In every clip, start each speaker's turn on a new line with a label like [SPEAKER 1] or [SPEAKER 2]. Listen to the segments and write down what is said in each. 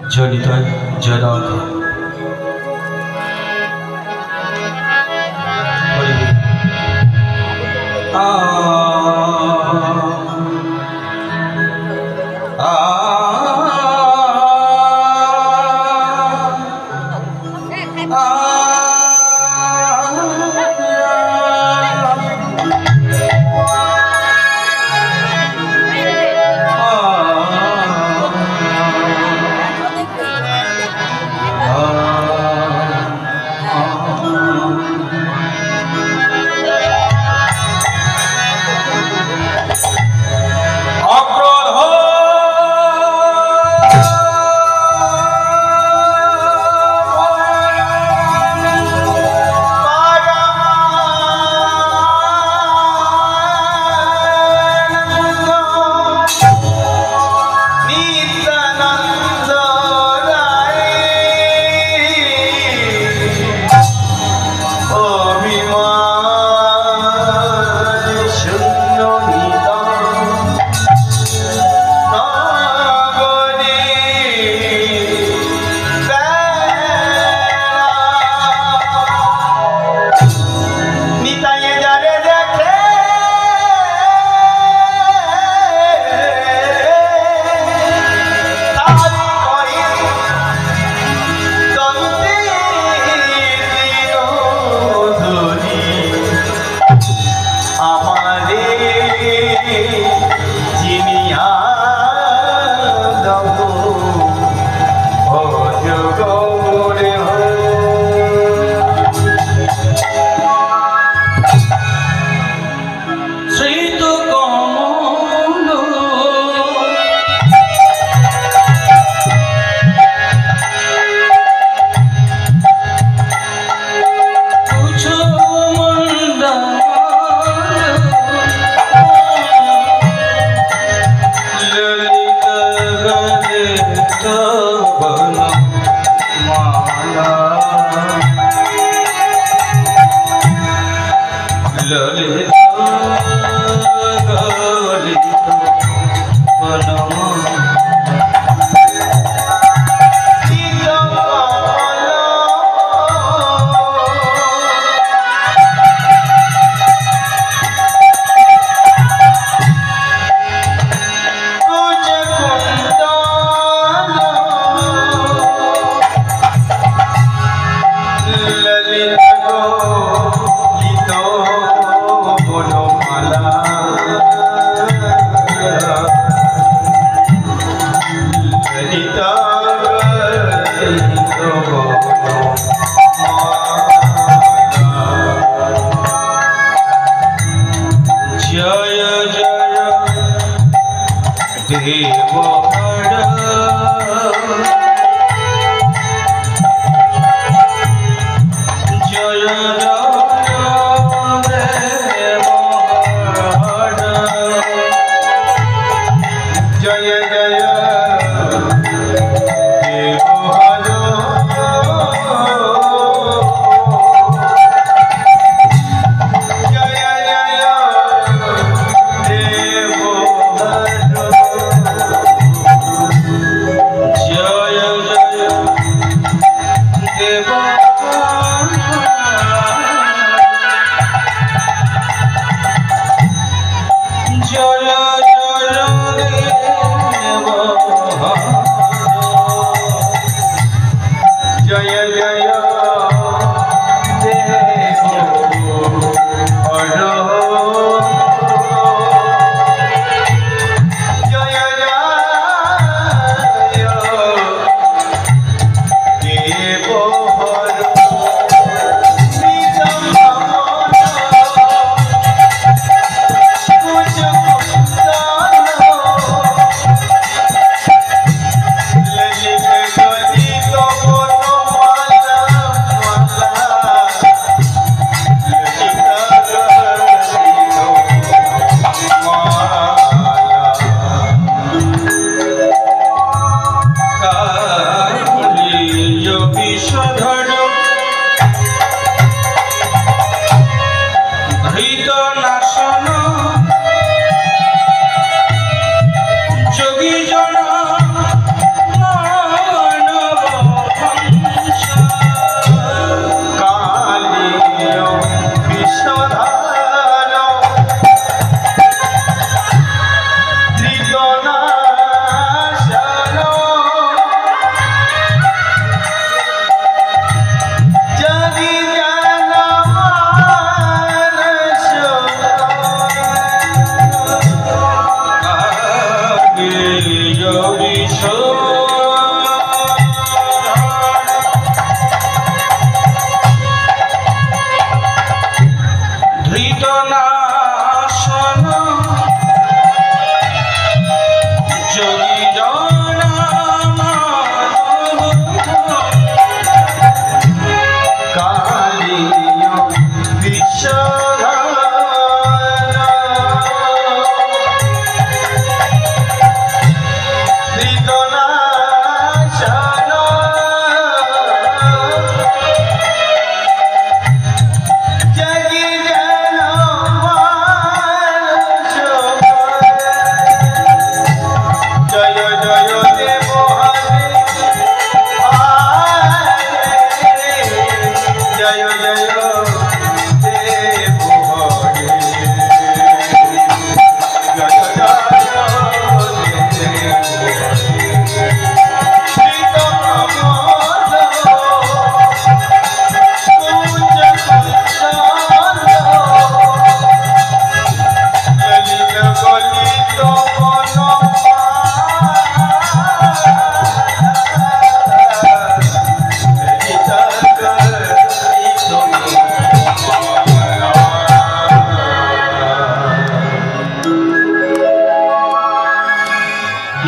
[SPEAKER 1] জনিত জনক
[SPEAKER 2] জয় জয় দেব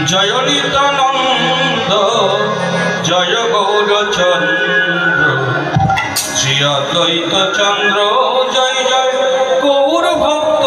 [SPEAKER 1] জয় নিত্যানন্দ জয় গৌরচন্দ্র শ্রী অদ্বৈত চন্দ্র জয় জয় গৌর ভক্ত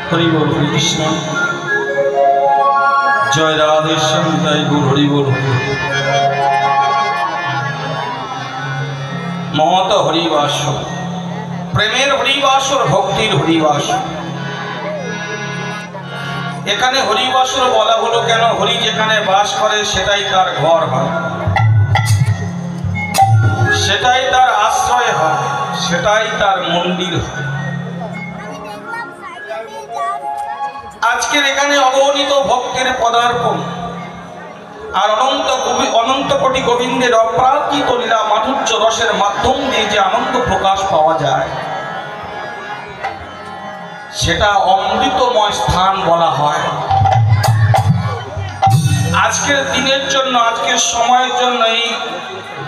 [SPEAKER 2] हरि बोल हरे कृष्ण जय राधे श्याम जय गुरु हरि बोल ममत हरिवास प्रेमेर हरिवास और भक्तिर हरिवास এখানে হরিবাসর বলা হলো কেন হরি যেখানে বাস করে সেটাই তার ঘর হয় সেটাই তার আশ্রয়
[SPEAKER 1] সেটাই তার মন্দির হয়। আজকের এখানে অগণিত ভক্তের পদার্পণ আর অনন্ত কোটি গোবিন্দের অপ্রাকৃত লীলা মাধুর্য রসের মাধ্যম দিয়ে যে আনন্দ প্রকাশ পাওয়া যায় সেটা অমৃতময় স্থান বলা হয়। আজকের দিনের জন্য, আজকের সময়ের জন্য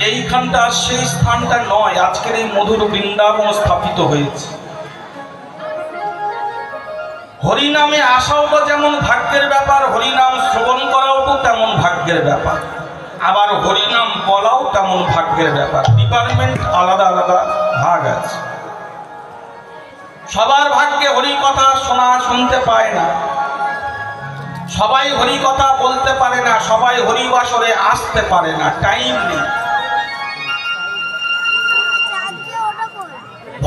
[SPEAKER 1] এইখানটা সেই স্থানটা নয়, আজকের এই মধুর বৃন্দাবন স্থাপিত হয়েছে। হরিনামে আসাও তো যেমন ভাগ্যের ব্যাপার, হরিনাম শ্রবণ করাও তো তেমন ভাগ্যের ব্যাপার, আবার হরিনাম বলাও তেমন ভাগ্যের ব্যাপার। ডিপার্টমেন্ট আলাদা আলাদা ভাগ আছে। সবার ভাগ্যে হরি কথা শুনতে পায় না, সবাই হরি কথা বলতে পারে না, সবাই হরিবাসরে আসতে পারে না, টাইম নেই।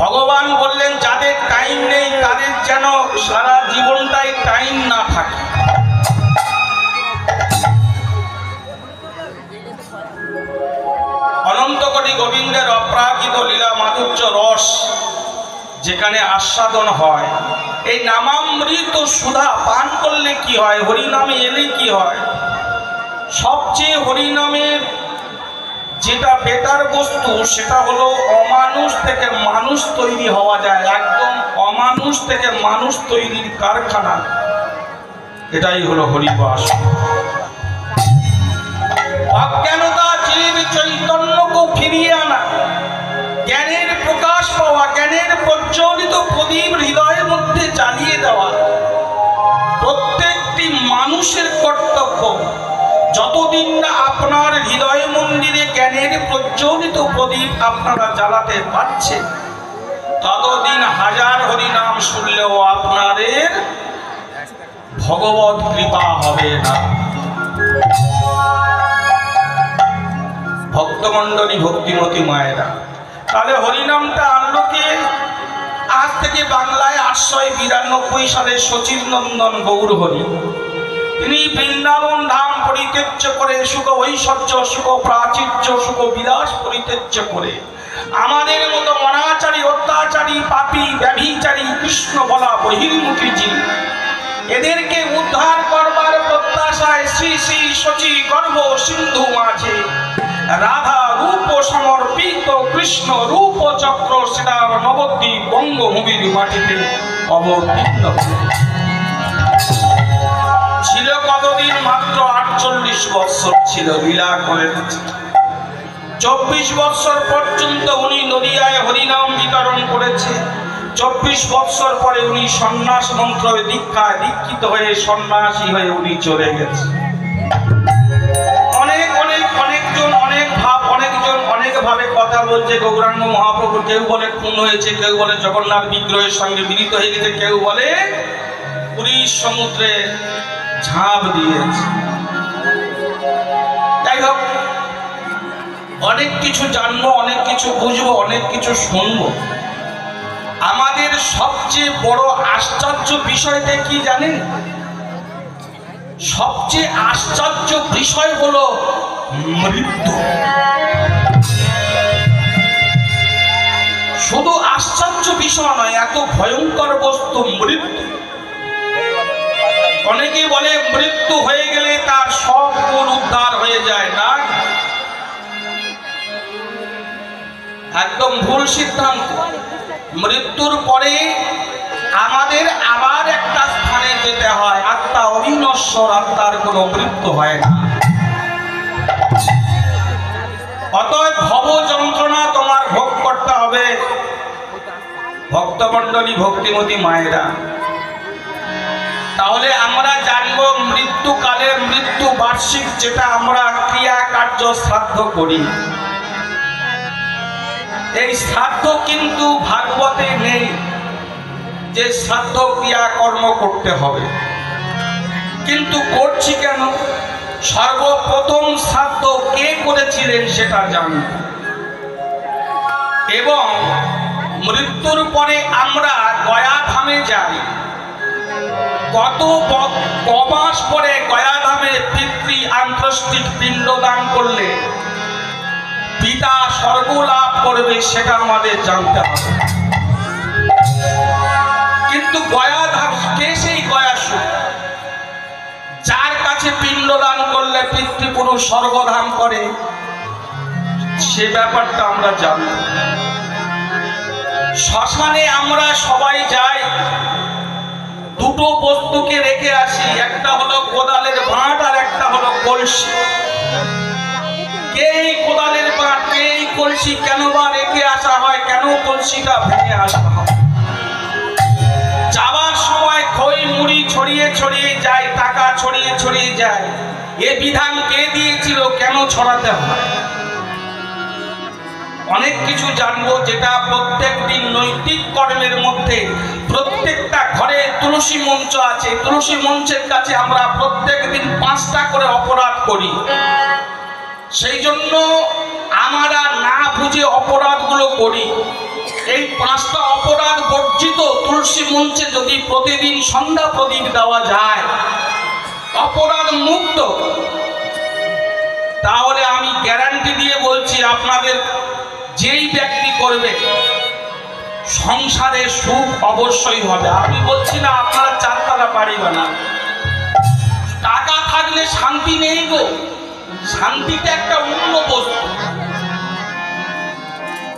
[SPEAKER 1] ভগবান বললেন যাদের টাইম নেই তাদের যেন সারা জীবনটাই টাইম না থাকে। অনন্ত কোটি গোবিন্দের অপ্রাকৃত লীলা মাধুর্য রস যেখানে আস্বাদন হয়, এই নামামৃত সুধা পান করলে কি হয়, হরিনামে এলে কি হয়, সবচেয়ে হরিনামের যেটা বেটার বস্তু সেটা হলো অমানুষ থেকে মানুষ তৈরি হওয়া যায়। একদম অমানুষ থেকে মানুষ তৈরির কারখানা, এটাই হলো হরিবাস। অজ্ঞানতা জীব চৈতন্যকে ফিরিয়ে আনা, জ্ঞানের প্রকাশ পাওয়া, জ্ঞানের প্রজ্বলিত প্রদীপ হৃদয়ের মধ্যে জ্বালিয়ে দেওয়া প্রত্যেকটি মানুষের কর্তব্য। যতদিন না আপনার হৃদয় মন্দিরে জ্ঞানের প্রজ্বলিত প্রদীপ আপনারা জ্বালাতে পারছেন, ততদিন হাজার হরিনাম শুনলেও আপনাদের ভগবত কৃপা হবে না। ভক্তমণ্ডলী, ভক্তিমতী মায়েরা, তাহলে হরিনামটা আনলো কে? আজ থেকে বাংলায় 892 সালে সচিব নন্দন গৌর হরি, তিনি বৃন্দাবন ধাম পরিত্যাজ্য করে, সুখ ঐশ্বর্য, সুখ প্রাচুর্য, সুখ বিলাস পরিত্যাজ্য করে আমাদের মতো অনাচারী, অত্যাচারী, পাপী, ব্যভিচারী, কৃষ্ণ বলা বহির্মুখী জীব, এদেরকে উদ্ধার করবার প্রত্যাশায় শ্রী শ্রী শচী গর্ভ সিন্ধু মাঝে রাধা রূপ সমর্পিত কৃষ্ণ রূপ চক্র সেটার নবদ্বীপ বঙ্গভূমির মাটিতে অবতীর্ণ ছিল। কতদিন? মাত্র 48 বৎসর ছিল, লীলা করে 24 বৎসর পর্যন্ত উনি নদিয়ায় হরিনাম বিতরণ করেছে। 24 বৎসর পরে উনি সন্ন্যাস মন্ত্র দীক্ষায় দীক্ষিত হয়ে সন্ন্যাসী হয়ে উনি চলে গেছে। অনেকজন অনেকভাবে কথা বলছে। গৌরাঙ্গ মহাপ্রভু কেউ বলে খুন হয়েছে, কেউ বলে জগন্নাথ বিগ্রহের সঙ্গে মিলিত হয়ে গেছে, কেউ বলে পুরীর সমুদ্রে ঝাঁপ দিয়েছে। যাই হোক, অনেক কিছু জানবো, অনেক কিছু বুঝবো, অনেক কিছু শুনবো। আমাদের সবচেয়ে বড় আশ্চর্য বিষয়টা কি জানেন? সবচেয়ে আশ্চর্য বিষয় হলো মৃত্যু। শুধু আশ্চর্য বিষয় নয়, এত ভয়ঙ্কর বস্তু মৃত্যু। অনেকে বলে মৃত্যু হয়ে গেলে তার সব গুণ উদ্ধার হয়ে যায়, না, একদম ভুল সিদ্ধান্ত। মৃত্যুর পরে আমাদের আবার একটা স্থানে যেতে হয়। আত্মা অবিনশ্বর, আত্মার কোনো মৃত্যু হয় না। অতএব ভব যন্ত্রণা তোমার ভোগ করতে হবে। ভক্তমণ্ডলী, ভক্তিমতী মায়েরা, তাহলে আমরা জানবো মৃত্যুকালে, মৃত্যু বার্ষিক যেটা আমরা ক্রিয়া কার্য শ্রাদ্ধ করি, এই শ্রাদ্ধ কিন্তু ভাগবতে নেই যে শ্রাদ্ধ ক্রিয়া কর্ম করতে হবে। কিন্তু করছি কেন? সর্বপ্রথম শ্রাদ্ধ কে করেছিলেন সেটা জানি, এবং মৃত্যুর পরে আমরা গয়া ধামে যাই। কমাস পরে গয়া ধামে পিতৃ আন্তষ্টিক পিণ্ডদান করলে পিতা স্বর্গ লাভ করবে সেটা আমাদের জানতে হবে। কিন্তু গয়া ধাম কে? সেই গয়াসুর, যার কাছে পিণ্ডদান করলে পিতৃপুরুষ স্বর্গধাম করে, সে ব্যাপারটা আমরা জানি। শ্মশানে আমরা সবাই যাই, দুটো বস্তুকে রেখে আসি, একটা হলো কোদালের বাঁট আর একটা হলো কলসি। কে এই কোদালের বাঁট, কে এই কলসি কেন বা রেখে আসা হয়, কেন কলসিটা ভেঙে আসা হয়? যাবার সময় খই মুড়ি ছড়িয়ে ছড়িয়ে যায়, টাকা ছড়িয়ে ছড়িয়ে যায়, এ বিধান কে দিয়েছিল, কেন ছড়াতে হয়? অনেক কিছু জানবো, যেটা প্রত্যেক দিন নৈতিক কর্মের মধ্যে প্রত্যেকটা ঘরে তুলসী মঞ্চ আছে, তুলসী মঞ্চের কাছে আমরা প্রত্যেক দিন 5টা করে অপরাধ করি। সেই জন্য আমরা না বুঝে অপরাধগুলো করি। এই 5টা অপরাধ বর্জিত তুলসী মঞ্চে যদি প্রতিদিন সন্ধ্যা প্রদীপ দেওয়া যায়, অপরাধ মুক্ত, তাহলে আমি গ্যারান্টি দিয়ে বলছি আপনাদের যেই ব্যক্তি করবে সংসারে সুখ অবশ্যই হবে। আমি বলছি না আপনারা 4তলা বাড়ি বানান, টাকা থাকলে শান্তি নেই গো। শান্তিতে একটা অন্য বস্তু।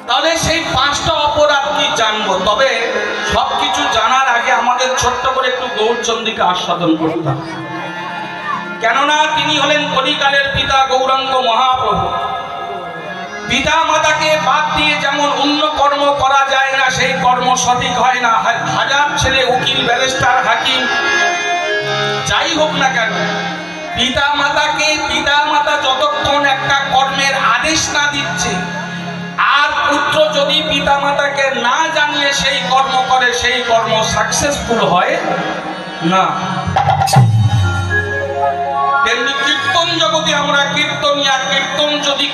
[SPEAKER 1] তাহলে সেই 5টা অপরাধ কি জানবো। তবে সবকিছু জানার আগে আমাদের ছোট্ট করে একটু গৌরচন্দ্রীকে আস্বাদন করতাম, কেননা তিনি হলেন কলিকালের পিতা গৌরাঙ্গ মহাপ্রভু। পিতা মাতাকে বাদ দিয়ে যেমন অন্য কর্ম করা যায় না, সেই কর্ম সঠিক হয় না। হাজার ছেলে উকিল, ব্যারিস্টার, হাকিম যাই হোক না কেন, পিতা মাতা যতক্ষণ একটা কর্মের আদেশ না দিচ্ছে, আর পুত্র যদি পিতা মাতাকে না জানিয়ে সেই কর্ম করে, সেই কর্ম সাকসেসফুল হয় না। তেমনি কীর্তন জগতে আমরা কীর্তনিয়া, কীর্তন যদি